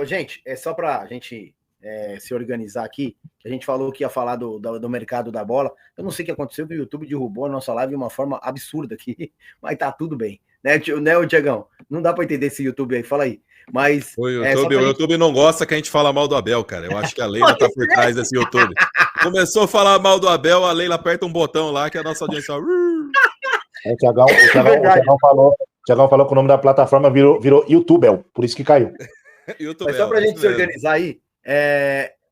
Gente, é só para a gente se organizar aqui, que a gente falou que ia falar do mercado da bola. Eu não sei o que aconteceu, que o YouTube derrubou a nossa live de uma forma absurda aqui, mas tá tudo bem. Né, Tiagão? Não dá para entender esse YouTube aí, fala aí. Mas o YouTube não gosta que a gente fala mal do Abel, cara. Eu acho que a Leila tá por trás desse YouTube. Começou a falar mal do Abel, a Leila aperta um botão lá que a nossa audiência... O Tiagão falou que o nome da plataforma virou YouTube, por isso que caiu. Mas só pra gente se organizar aí,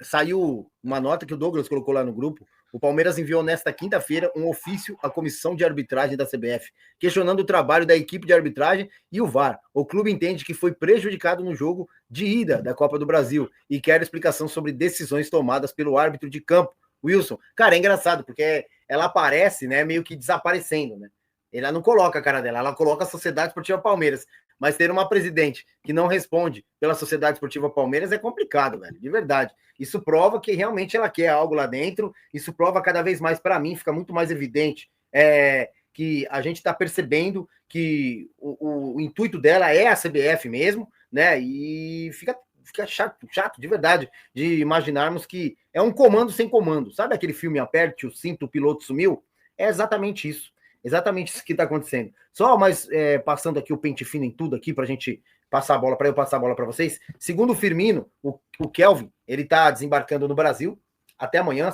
saiu uma nota que o Douglas colocou lá no grupo. O Palmeiras enviou nesta quinta-feira um ofício à comissão de arbitragem da CBF, questionando o trabalho da equipe de arbitragem e o VAR. O clube entende que foi prejudicado no jogo de ida da Copa do Brasil e quer explicação sobre decisões tomadas pelo árbitro de campo, Wilson. Cara, é engraçado, porque ela aparece, né, meio que desaparecendo, né? Ela não coloca a cara dela, ela coloca a Sociedade Esportiva Palmeiras. Mas ter uma presidente que não responde pela Sociedade Esportiva Palmeiras é complicado, velho, de verdade. Isso prova que realmente ela quer algo lá dentro, isso prova cada vez mais, para mim, fica muito mais evidente que a gente está percebendo que o intuito dela é a CBF mesmo, né? E fica chato, de verdade, de imaginarmos que é um comando sem comando. Sabe aquele filme Aperte o Cinto, o Piloto Sumiu? É exatamente isso. Exatamente isso que está acontecendo. Só mais passando aqui o pente fino em tudo aqui para a gente passar a bola, para eu passar a bola para vocês. Segundo o Firmino, o Kelvin, ele está desembarcando no Brasil até amanhã,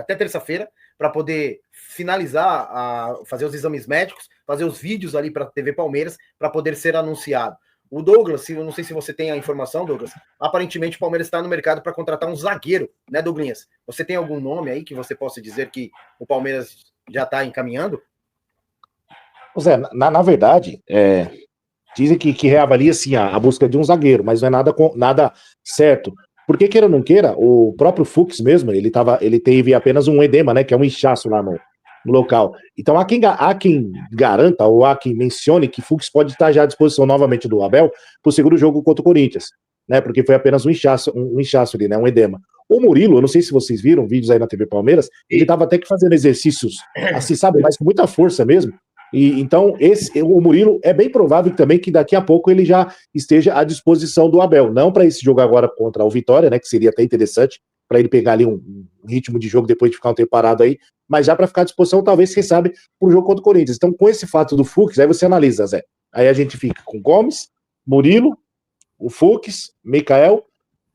até terça-feira, para poder finalizar, fazer os exames médicos, fazer os vídeos ali para a TV Palmeiras, para poder ser anunciado. O Douglas, eu não sei se você tem a informação, Douglas, aparentemente o Palmeiras está no mercado para contratar um zagueiro, né, Douglinhas? Você tem algum nome aí que você possa dizer que o Palmeiras já está encaminhando? Zé, na verdade, dizem que reavalia sim a busca de um zagueiro, mas não é nada certo. Porque, queira ou não queira, o próprio Fux mesmo, ele teve apenas um edema, né? Que é um inchaço lá no local. Então há quem garanta, ou há quem mencione que Fux pode estar já à disposição novamente do Abel para o segundo jogo contra o Corinthians, né? Porque foi apenas um inchaço ali, né? Um edema. O Murilo, eu não sei se vocês viram vídeos aí na TV Palmeiras, ele estava até que fazendo exercícios assim, sabe, mas com muita força mesmo. E então o Murilo é bem provável também que daqui a pouco ele já esteja à disposição do Abel, não para esse jogo agora contra o Vitória, né, que seria até interessante para ele pegar ali um ritmo de jogo depois de ficar um tempo parado aí, mas já para ficar à disposição talvez, quem sabe, para o jogo contra o Corinthians. Então com esse fato do Fux, aí você analisa, Zé, aí a gente fica com Gomes, Murilo, o Fux, Micael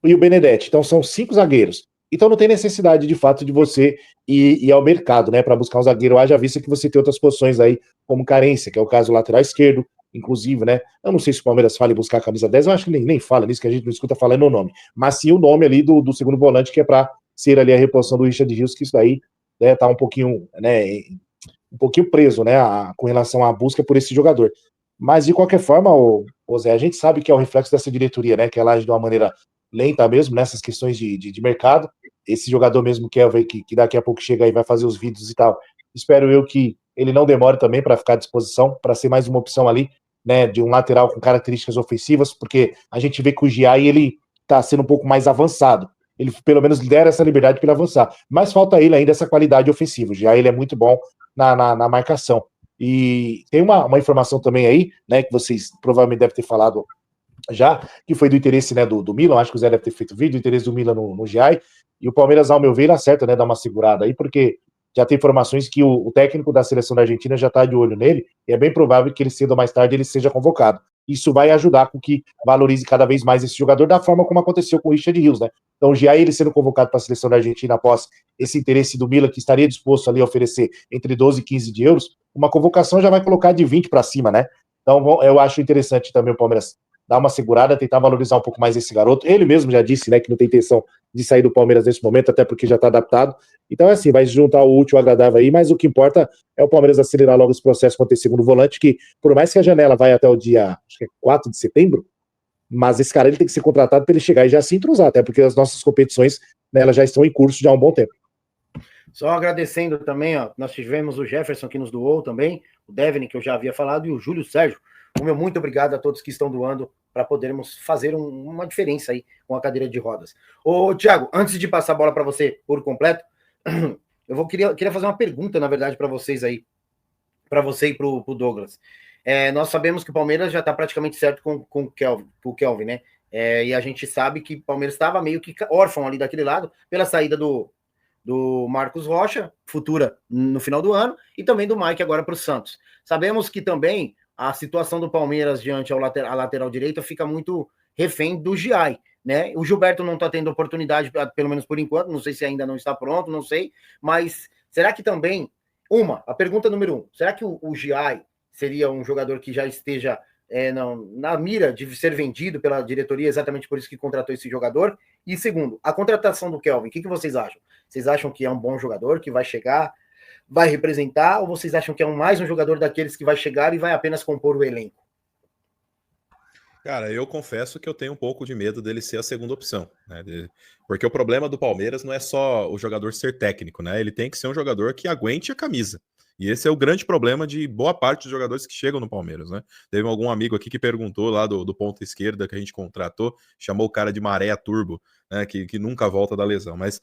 e o Benedetti. Então são 5 zagueiros. Então não tem necessidade, de fato, de você ir ao mercado, né, para buscar um zagueiro, haja vista que você tem outras posições aí, como carência, que é o caso do lateral esquerdo, inclusive, né, eu não sei se o Palmeiras fala em buscar a camisa 10, eu acho que nem fala nisso, que a gente não escuta falando o nome, mas sim o nome ali do segundo volante, que é para ser ali a reposição do Richard Rios, que isso daí, né, tá um pouquinho preso, né, com relação à busca por esse jogador. Mas, de qualquer forma, o Zé, a gente sabe que é o reflexo dessa diretoria, né, que ela age de uma maneira lenta mesmo, nessas questões de mercado. Esse jogador mesmo que daqui a pouco chega aí, vai fazer os vídeos e tal, espero eu que ele não demore também para ficar à disposição, para ser mais uma opção ali, né, de um lateral com características ofensivas, porque a gente vê que o Giai, ele tá sendo um pouco mais avançado. Ele pelo menos dera essa liberdade para ele avançar, mas falta ele ainda essa qualidade ofensiva. O Giai, ele é muito bom na marcação. E tem uma informação também aí, né, que vocês provavelmente devem ter falado já, que foi do interesse, né, do Milan, acho que o Zé deve ter feito vídeo, do interesse do Milan no Giai, e o Palmeiras, ao meu ver, ele acerta, né, dar uma segurada aí, porque já tem informações que o técnico da seleção da Argentina já está de olho nele, e é bem provável que ele cedo ou mais tarde ele seja convocado. Isso vai ajudar com que valorize cada vez mais esse jogador, da forma como aconteceu com o Richard Rios, né? Então o Giai, ele sendo convocado para a seleção da Argentina após esse interesse do Milan, que estaria disposto ali a oferecer entre 12 e 15 de euros, uma convocação já vai colocar de 20 para cima, né? Então eu acho interessante também o Palmeiras dar uma segurada, tentar valorizar um pouco mais esse garoto. Ele mesmo já disse, né, que não tem intenção de sair do Palmeiras nesse momento, até porque já está adaptado. Então é assim, vai juntar o útil ao agradável aí, mas o que importa é o Palmeiras acelerar logo esse processo com o segundo volante, que por mais que a janela vai até o dia, acho que é 4 de setembro, mas esse cara ele tem que ser contratado para ele chegar e já se entrosar, até porque as nossas competições, né, elas já estão em curso já há um bom tempo. Só agradecendo também, ó, nós tivemos o Jefferson que nos doou também, o Devin, que eu já havia falado, e o Júlio Sérgio. O meu muito obrigado a todos que estão doando para podermos fazer uma diferença aí com a cadeira de rodas. Ô, Thiago, antes de passar a bola para você por completo, queria fazer uma pergunta, na verdade, para vocês aí, para você e para o Douglas. Nós sabemos que o Palmeiras já está praticamente certo com o Kelvin, né? E a gente sabe que o Palmeiras estava meio que órfão ali daquele lado, pela saída do Marcos Rocha, futura no final do ano, e também do Mike agora para o Santos. Sabemos que também a situação do Palmeiras diante a lateral direita fica muito refém do Giai, né? O Gilberto não está tendo oportunidade, pelo menos por enquanto, não sei se ainda não está pronto, não sei, mas será que também, a pergunta número 1, será que o Giai seria um jogador que já esteja na mira de ser vendido pela diretoria, exatamente por isso que contratou esse jogador? E segundo, a contratação do Kelvin, o que vocês acham? Vocês acham que é um bom jogador, que vai chegar, vai representar, ou vocês acham que é mais um jogador daqueles que vai chegar e vai apenas compor o elenco? Cara, eu confesso que eu tenho um pouco de medo dele ser a segunda opção, né? Porque o problema do Palmeiras não é só o jogador ser técnico, né? Ele tem que ser um jogador que aguente a camisa. E esse é o grande problema de boa parte dos jogadores que chegam no Palmeiras, né? Teve algum amigo aqui que perguntou lá do ponta esquerda que a gente contratou, chamou o cara de maré turbo, né? Que nunca volta da lesão. Mas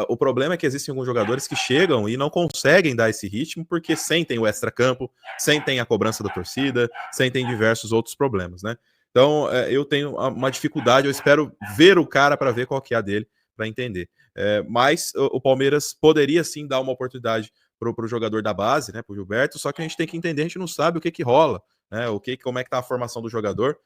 o problema é que existem alguns jogadores que chegam e não conseguem dar esse ritmo porque sentem o extracampo, sentem a cobrança da torcida, sentem diversos outros problemas, né? Então, eu tenho uma dificuldade, eu espero ver o cara para ver qual que é a dele, para entender. Mas o Palmeiras poderia sim dar uma oportunidade para o jogador da base, né, para o Gilberto, só que a gente tem que entender, a gente não sabe o que rola, né, como é que tá a formação do jogador.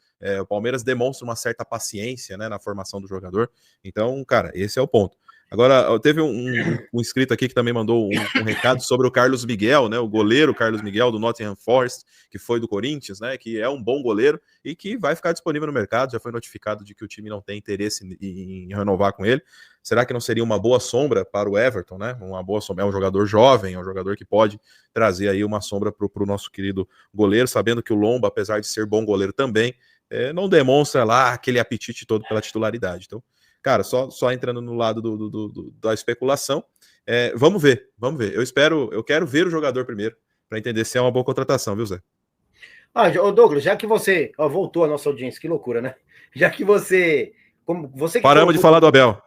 O Palmeiras demonstra uma certa paciência, né, na formação do jogador. Então, cara, esse é o ponto. Agora, teve um inscrito aqui que também mandou um recado sobre o Carlos Miguel, né? O goleiro Carlos Miguel do Nottingham Forest, que foi do Corinthians, né? Que é um bom goleiro e que vai ficar disponível no mercado. Já foi notificado de que o time não tem interesse em renovar com ele. Será que não seria uma boa sombra para o Everton, né? Uma boa sombra. É um jogador jovem, é um jogador que pode trazer aí uma sombra para o nosso querido goleiro, sabendo que o Lomba, apesar de ser bom goleiro também, não demonstra lá aquele apetite todo pela titularidade. Então, cara, só entrando no lado da especulação, vamos ver. Eu quero ver o jogador primeiro, para entender se é uma boa contratação, viu, Zé? Douglas, já que você voltou a nossa audiência, que loucura, né? Já que você... Paramos de falar do Abel.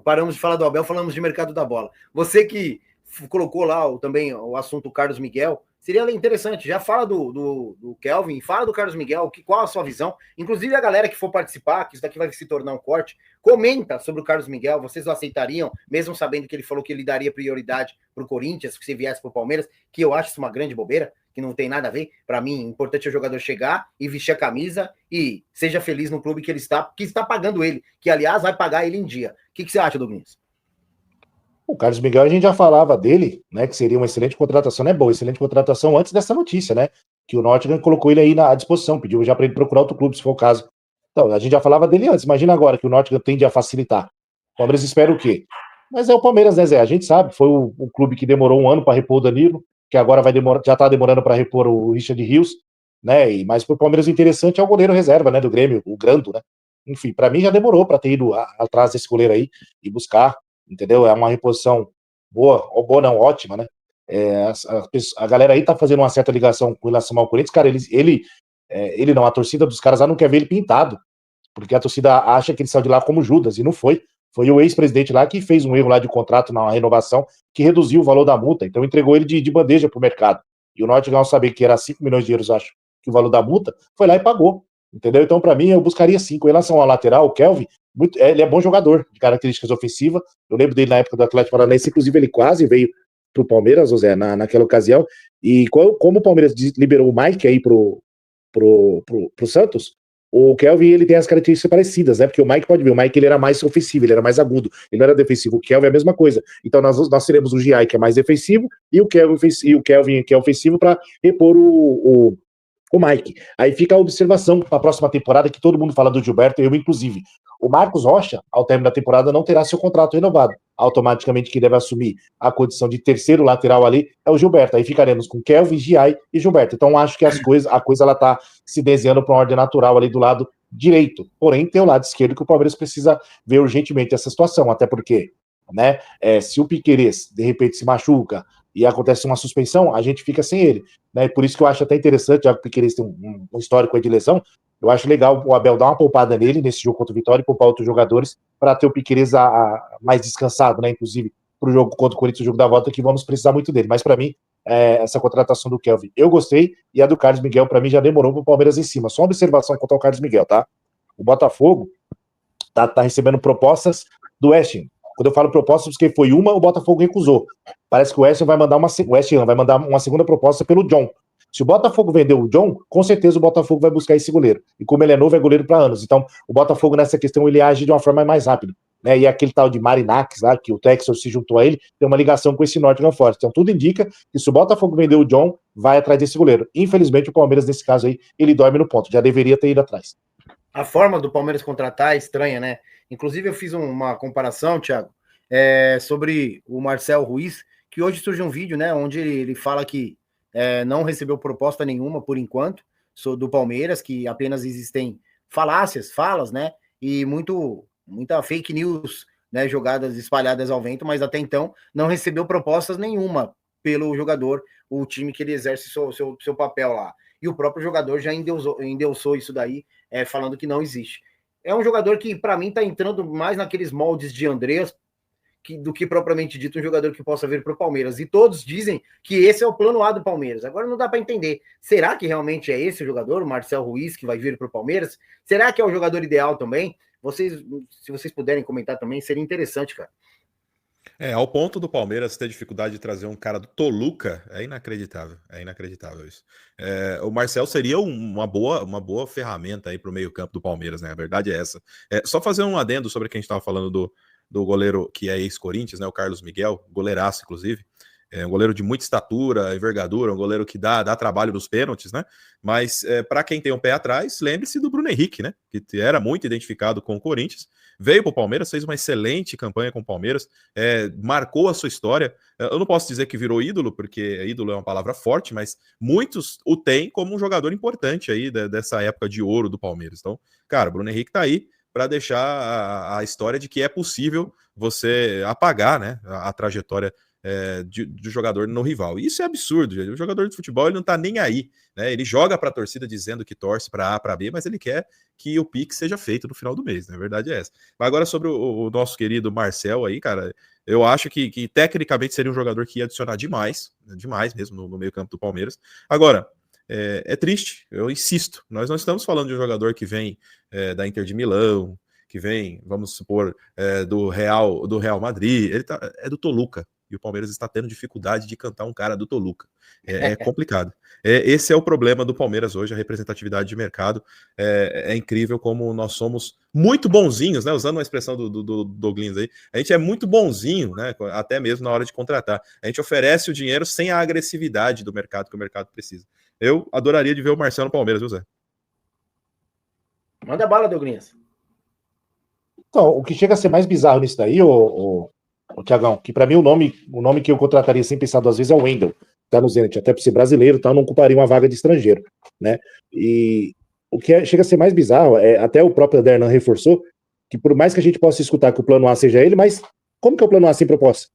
Paramos de falar do Abel, falamos de mercado da bola. Você que colocou lá também o assunto Carlos Miguel, seria interessante, já fala do Kelvin, fala do Carlos Miguel, qual a sua visão, inclusive a galera que for participar, que isso daqui vai se tornar um corte, comenta sobre o Carlos Miguel, vocês o aceitariam, mesmo sabendo que ele falou que ele daria prioridade para o Corinthians, se viesse para o Palmeiras, que eu acho isso uma grande bobeira, que não tem nada a ver, para mim, o importante é o jogador chegar e vestir a camisa e seja feliz no clube que está pagando ele, que aliás vai pagar ele em dia. O que você acha, Douglas? O Carlos Miguel, a gente já falava dele, né, que seria uma excelente contratação, não é boa, excelente contratação antes dessa notícia, né, que o Nottingham colocou ele aí à disposição, pediu já para ele procurar outro clube, se for o caso. Então, a gente já falava dele antes, imagina agora que o Nottingham tende a facilitar. O Palmeiras espera o quê? Mas é o Palmeiras, né, Zé? A gente sabe, foi o clube que demorou um ano para repor o Danilo, que agora já está demorando para repor o Richard Rios, né, mas para o Palmeiras o interessante é o goleiro reserva, né, do Grêmio, o Grando, né. Enfim, para mim já demorou para ter ido atrás desse goleiro aí e buscar, entendeu? É uma reposição boa, ou boa não, ótima, né? A galera aí tá fazendo uma certa ligação com relação ao Corinthians, cara, ele não, a torcida dos caras lá não quer ver ele pintado, porque a torcida acha que ele saiu de lá como Judas, e não foi. Foi o ex-presidente lá que fez um erro lá de contrato na renovação, que reduziu o valor da multa, então entregou ele de bandeja pro mercado. E o Nottingham, ao saber que era 5 milhões de euros, acho, que o valor da multa, foi lá e pagou, entendeu? Então, para mim, eu buscaria sim. Com relação ao lateral, o Kelvin, ele é bom jogador, de características ofensivas. Eu lembro dele na época do Atlético Paranaense, inclusive ele quase veio pro Palmeiras, José, naquela ocasião. E como o Palmeiras liberou o Mike aí pro Santos, o Kelvin, ele tem as características parecidas, né? Porque o Mike, pode ver, o Mike ele era mais ofensivo, ele era mais agudo, ele não era defensivo. O Kelvin é a mesma coisa. Então nós teremos o Giai, que é mais defensivo, e o Kelvin que é ofensivo, para repor o Mike. Aí fica a observação para a próxima temporada, que todo mundo fala do Gilberto, eu inclusive. O Marcos Rocha, ao término da temporada, não terá seu contrato renovado. Automaticamente, quem deve assumir a condição de terceiro lateral ali é o Gilberto. Aí ficaremos com Kelvin, Giai e Gilberto. Então, acho que a coisa ela está se desenhando para uma ordem natural ali do lado direito. Porém, tem o lado esquerdo que o Palmeiras precisa ver urgentemente essa situação. Até porque, né, se o Piquerez, de repente, se machuca e acontece uma suspensão, a gente fica sem ele, né? Por isso que eu acho até interessante, já que o Piquerez tem um histórico aí de lesão, eu acho legal o Abel dar uma poupada nele nesse jogo contra o Vitória e poupar outros jogadores para ter o Piquerez mais descansado, né? Inclusive para o jogo contra o Corinthians, o jogo da volta, que vamos precisar muito dele. Mas para mim, essa contratação do Kelvin, eu gostei, e a do Carlos Miguel, para mim, já demorou para o Palmeiras em cima. Só uma observação quanto ao Carlos Miguel, tá? o Botafogo tá recebendo propostas do West Ham. Quando eu falo propostas, porque foi uma, o Botafogo recusou. Parece que o West Ham vai mandar uma segunda proposta pelo John. Se o Botafogo vender o John, com certeza o Botafogo vai buscar esse goleiro. E como ele é novo, é goleiro para anos. Então, o Botafogo, nessa questão, ele age de uma forma mais rápida. Né? E aquele tal de Marinax, lá, que o Textor se juntou a ele, tem uma ligação com esse Nottingham Forest. Então, tudo indica que se o Botafogo vender o John, vai atrás desse goleiro. Infelizmente, o Palmeiras, nesse caso aí, ele dorme no ponto. Já deveria ter ido atrás. A forma do Palmeiras contratar é estranha, né? Inclusive, eu fiz uma comparação, Thiago, sobre o Marcel Ruiz, que hoje surge um vídeo, né, onde ele fala que não recebeu proposta nenhuma, por enquanto, do Palmeiras, que apenas existem falas, né, e muita fake news, né, jogadas espalhadas ao vento, mas até então não recebeu propostas nenhuma pelo jogador, o time que ele exerce seu papel lá. E o próprio jogador já endeusou isso daí, falando que não existe. É um jogador que, para mim, está entrando mais naqueles moldes de Andreas, do que propriamente dito um jogador que possa vir para o Palmeiras. E todos dizem que esse é o plano A do Palmeiras. Agora não dá para entender. Será que realmente é esse o jogador, o Marcel Ruiz, que vai vir para o Palmeiras? Será que é o jogador ideal também? Se vocês puderem comentar também, seria interessante, cara. Ao ponto do Palmeiras ter dificuldade de trazer um cara do Toluca, é inacreditável isso. O Marcel seria uma boa ferramenta aí para o meio-campo do Palmeiras, né? A verdade é essa. Só fazer um adendo sobre o que a gente estava falando do goleiro que é ex-Corinthians, né? O Carlos Miguel, goleiraço, inclusive. Um goleiro de muita estatura, envergadura, um goleiro que dá trabalho nos pênaltis, né? Mas para quem tem um pé atrás, lembre-se do Bruno Henrique, né? Que era muito identificado com o Corinthians, veio para o Palmeiras, fez uma excelente campanha com o Palmeiras, marcou a sua história. Eu não posso dizer que virou ídolo, porque ídolo é uma palavra forte, mas muitos o têm como um jogador importante aí dessa época de ouro do Palmeiras. Então, cara, Bruno Henrique tá aí para deixar a história de que é possível você apagar, né, a trajetória do jogador no rival. Isso é absurdo, gente. O jogador de futebol ele não tá nem aí, né? Ele joga para a torcida dizendo que torce para A, para B, mas ele quer que o pique seja feito no final do mês, né? A verdade é essa. Mas agora sobre o nosso querido Marcel aí, cara, eu acho que tecnicamente seria um jogador que ia adicionar demais mesmo no meio-campo do Palmeiras. Agora, é triste, eu insisto, nós não estamos falando de um jogador que vem da Inter de Milão, que vem, vamos supor, do Real Madrid, ele é do Toluca. E o Palmeiras está tendo dificuldade de cantar um cara do Toluca. É complicado. Esse é o problema do Palmeiras hoje, a representatividade de mercado. É incrível como nós somos muito bonzinhos, né? Usando uma expressão do Douglas aí, a gente é muito bonzinho, né? Até mesmo na hora de contratar. A gente oferece o dinheiro sem a agressividade do mercado que o mercado precisa. Eu adoraria de ver o Marcelo no Palmeiras, viu, Zé? Manda bala, Douglas. Então, o que chega a ser mais bizarro nisso daí, o Thiagão, que para mim o nome que eu contrataria sem pensar duas vezes é o Wendel, tá no Zenit, até por ser brasileiro, tá, não ocuparia uma vaga de estrangeiro, né? E o que chega a ser mais bizarro, até o próprio Adernan reforçou, que por mais que a gente possa escutar que o plano A seja ele, mas como que é o plano A sem proposta?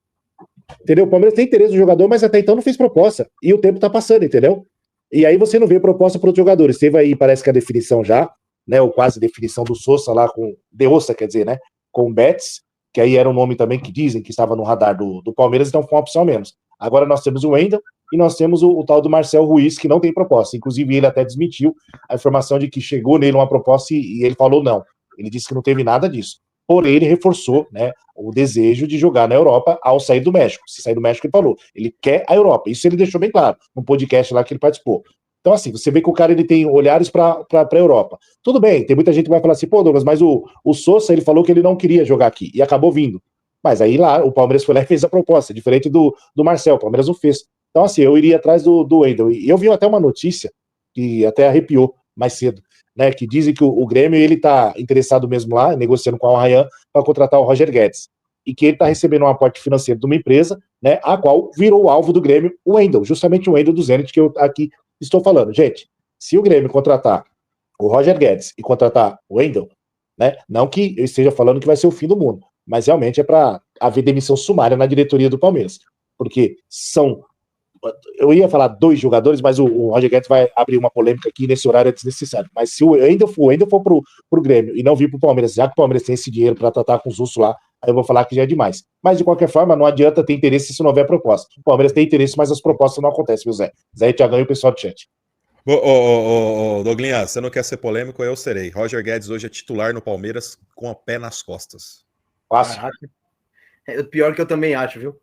Entendeu? O Palmeiras tem interesse no jogador, mas até então não fez proposta, e o tempo tá passando, entendeu? E aí você não vê proposta para outros jogadores. Teve aí, parece que a definição já, né, ou quase definição do Sousa lá com, De Ossa, quer dizer, né, com o Betis, que aí era um nome também que dizem que estava no radar do Palmeiras, então foi uma opção a menos. Agora nós temos o Wendel e nós temos o tal do Marcel Ruiz, que não tem proposta. Inclusive, ele até desmentiu a informação de que chegou nele uma proposta e ele falou não. Ele disse que não teve nada disso. Porém, ele reforçou, né, o desejo de jogar na Europa ao sair do México. Se sair do México, ele falou. Ele quer a Europa. Isso ele deixou bem claro no podcast lá que ele participou. Então, assim, você vê que o cara ele tem olhares para a Europa. Tudo bem, tem muita gente que vai falar assim, pô, Douglas, mas o Sousa, ele falou que ele não queria jogar aqui e acabou vindo. Mas aí lá, o Palmeiras foi lá e fez a proposta, diferente do Marcel, o Palmeiras não fez. Então, assim, eu iria atrás do Wendel. E eu vi até uma notícia, que até arrepiou mais cedo, né, que dizem que o Grêmio, ele tá interessado mesmo lá, negociando com a Al-Rayyan para contratar o Roger Guedes. E que ele está recebendo um aporte financeiro de uma empresa, né, a qual virou o alvo do Grêmio, o Wendel, justamente o Wendel do Zenit, que eu aqui estou falando. Gente, se o Grêmio contratar o Roger Guedes e contratar o Wendel, né, não que eu esteja falando que vai ser o fim do mundo, mas realmente é para haver demissão sumária na diretoria do Palmeiras, porque eu ia falar 2 jogadores, mas o Roger Guedes vai abrir uma polêmica aqui nesse horário é desnecessário, mas se o Wendel for pro Grêmio e não vir pro Palmeiras, já que o Palmeiras tem esse dinheiro para tratar com os russos lá, aí eu vou falar que já é demais. Mas, de qualquer forma, não adianta ter interesse se não houver proposta. O Palmeiras tem interesse, mas as propostas não acontecem, viu, Zé? Zé e Thiagão e o pessoal do chat. Douglinhas, você não quer ser polêmico, eu serei. Roger Guedes hoje é titular no Palmeiras com o pé nas costas. Fácil. Caraca. Pior que eu também acho, viu?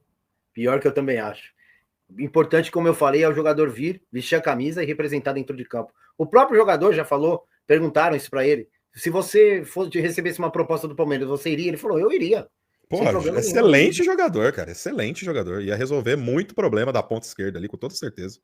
Pior que eu também acho. Importante, como eu falei, é o jogador vir, vestir a camisa e representar dentro de campo. O próprio jogador já falou, perguntaram isso para ele. Se você recebesse uma proposta do Palmeiras, você iria? Ele falou, eu iria. Pô, excelente jogador, cara. Excelente jogador. Ia resolver muito problema da ponta esquerda ali, com toda certeza.